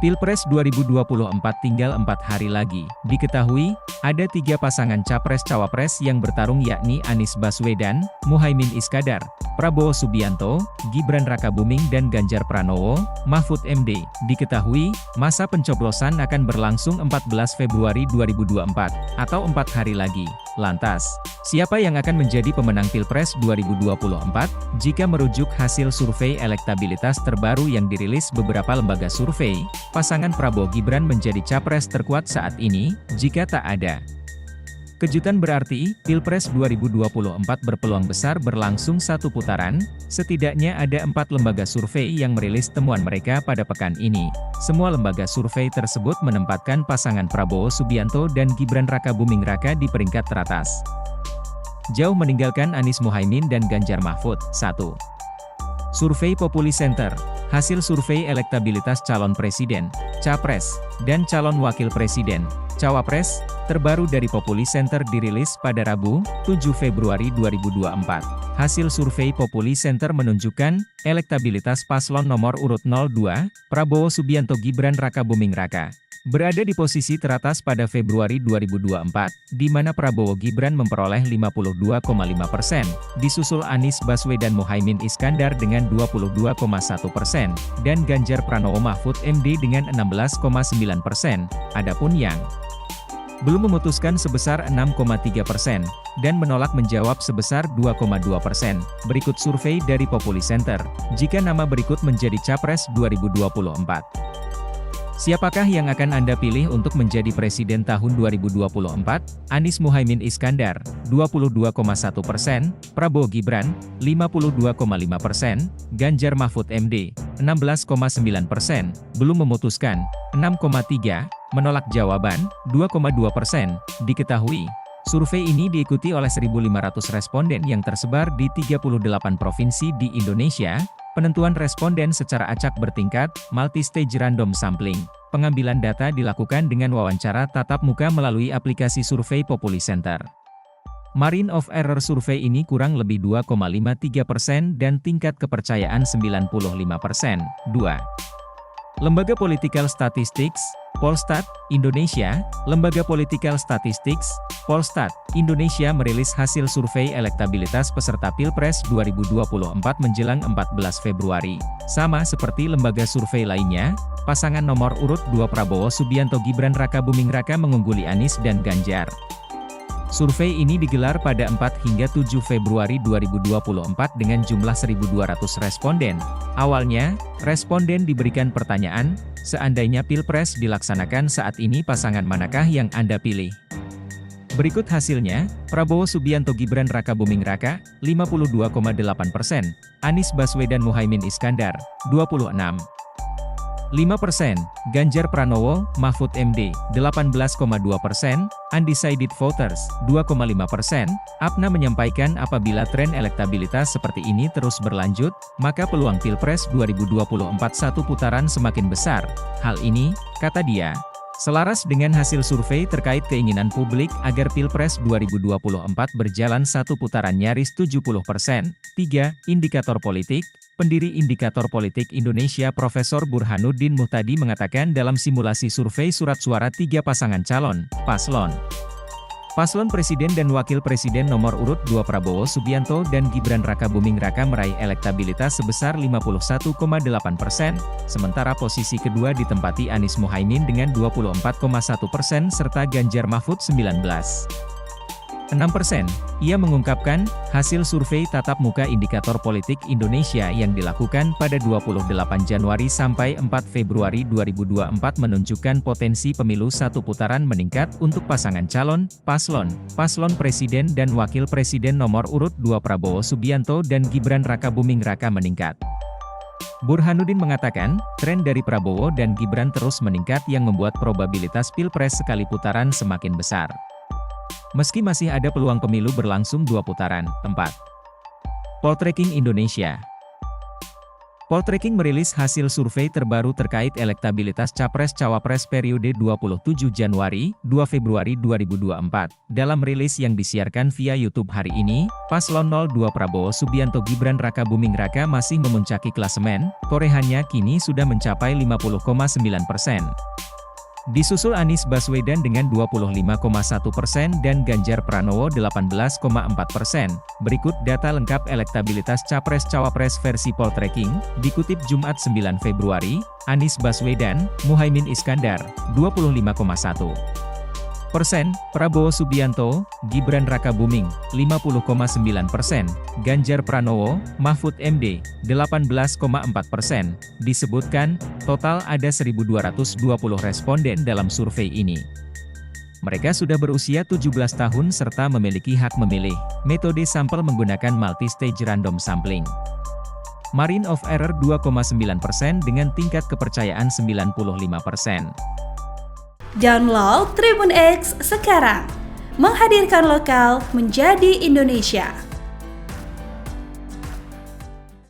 Pilpres 2024 tinggal 4 hari lagi. Diketahui, ada 3 pasangan Capres-Cawapres yang bertarung yakni Anies Baswedan, Muhaimin Iskandar, Prabowo Subianto, Gibran Rakabuming dan Ganjar Pranowo, Mahfud MD. Diketahui, masa pencoblosan akan berlangsung 14 Februari 2024, atau 4 hari lagi. Lantas, siapa yang akan menjadi pemenang Pilpres 2024? Jika merujuk hasil survei elektabilitas terbaru yang dirilis beberapa lembaga survei, pasangan Prabowo Gibran menjadi capres terkuat saat ini, jika tak ada kejutan berarti, Pilpres 2024 berpeluang besar berlangsung satu putaran. Setidaknya ada 4 lembaga survei yang merilis temuan mereka pada pekan ini. Semua lembaga survei tersebut menempatkan pasangan Prabowo Subianto dan Gibran Rakabuming Raka di peringkat teratas, jauh meninggalkan Anies Muhaimin dan Ganjar Mahfud. 1. Survei Populi Center. Hasil survei elektabilitas calon presiden, capres, dan calon wakil presiden, cawapres, terbaru dari Populi Center dirilis pada Rabu, 7 Februari 2024. Hasil survei Populi Center menunjukkan, elektabilitas paslon nomor urut 02, Prabowo Subianto Gibran Rakabuming Raka, berada di posisi teratas pada Februari 2024, di mana Prabowo Gibran memperoleh 52,5%, disusul Anies Baswedan Muhaimin Iskandar dengan 22,1%, dan Ganjar Pranowo Mahfud MD dengan 16,9%. Adapun yang belum memutuskan sebesar 6,3%, dan menolak menjawab sebesar 2,2%. Berikut survei dari Populi Center, jika nama berikut menjadi Capres 2024. Siapakah yang akan Anda pilih untuk menjadi presiden tahun 2024? Anies Muhaimin Iskandar, 22,1%, Prabowo Gibran, 52,5%, Ganjar Mahfud MD, 16,9%, belum memutuskan, 6,3%, menolak jawaban, 2,2%. Diketahui, survei ini diikuti oleh 1.500 responden yang tersebar di 38 provinsi di Indonesia. Penentuan responden secara acak bertingkat, multi-stage random sampling. Pengambilan data dilakukan dengan wawancara tatap muka melalui aplikasi survei Populi Center. Margin of error survei ini kurang lebih 2,53% dan tingkat kepercayaan 95%. 2. Lembaga Political Statistics, Polstat, Indonesia. Lembaga Political Statistics, Polstat, Indonesia merilis hasil survei elektabilitas peserta Pilpres 2024 menjelang 14 Februari. Sama seperti lembaga survei lainnya, pasangan nomor urut 2 Prabowo Subianto Gibran Rakabuming Raka mengungguli Anies dan Ganjar. Survei ini digelar pada 4 hingga 7 Februari 2024 dengan jumlah 1.200 responden. Awalnya, responden diberikan pertanyaan, seandainya Pilpres dilaksanakan saat ini pasangan manakah yang Anda pilih? Berikut hasilnya, Prabowo Subianto Gibran Rakabuming Raka, 52,8%, Anies Baswedan Muhaimin Iskandar, 26,5%, Ganjar Pranowo, Mahfud MD, 18,2%, undecided voters, 2,5%. APNA menyampaikan apabila tren elektabilitas seperti ini terus berlanjut, maka peluang Pilpres 2024 satu putaran semakin besar. Hal ini, kata dia, selaras dengan hasil survei terkait keinginan publik agar Pilpres 2024 berjalan satu putaran nyaris 70%. 3. Indikator politik. Pendiri Indikator Politik Indonesia Profesor Burhanuddin Muhtadi mengatakan dalam simulasi survei surat suara 3 pasangan calon, Paslon Presiden dan Wakil Presiden nomor urut 2 Prabowo Subianto dan Gibran Rakabuming Raka meraih elektabilitas sebesar 51,8%, sementara posisi kedua ditempati Anies Muhaimin dengan 24,1% serta Ganjar Mahfud 19,6%. Ia mengungkapkan, hasil survei tatap muka Indikator Politik Indonesia yang dilakukan pada 28 Januari sampai 4 Februari 2024 menunjukkan potensi pemilu satu putaran meningkat untuk pasangan calon, paslon Presiden dan Wakil Presiden nomor urut 2 Prabowo Subianto dan Gibran Rakabuming Raka meningkat. Burhanuddin mengatakan, tren dari Prabowo dan Gibran terus meningkat yang membuat probabilitas Pilpres sekali putaran semakin besar. Meski masih ada peluang pemilu berlangsung 2 putaran. 4. Poltreking Indonesia. Poltreking merilis hasil survei terbaru terkait elektabilitas Capres-Cawapres periode 27 Januari, 2 Februari 2024. Dalam rilis yang disiarkan via YouTube hari ini, Paslon 02 Prabowo Subianto Gibran Rakabuming Raka masih memuncaki klasemen, torehannya kini sudah mencapai 50,9%. Disusul Anies Baswedan dengan 25,1% dan Ganjar Pranowo 18,4%. Berikut data lengkap elektabilitas Capres-Cawapres versi Poltreking, dikutip Jumat 9 Februari, Anies Baswedan, Muhaimin Iskandar, 25,1%. Prabowo Subianto, Gibran Rakabuming, 50,9%, Ganjar Pranowo, Mahfud MD, 18,4%. Disebutkan, total ada 1.220 responden dalam survei ini. Mereka sudah berusia 17 tahun serta memiliki hak memilih. Metode sampel menggunakan multi-stage random sampling. Margin of error 2,9% dengan tingkat kepercayaan 95%. Download Tribun X sekarang, menghadirkan lokal menjadi Indonesia.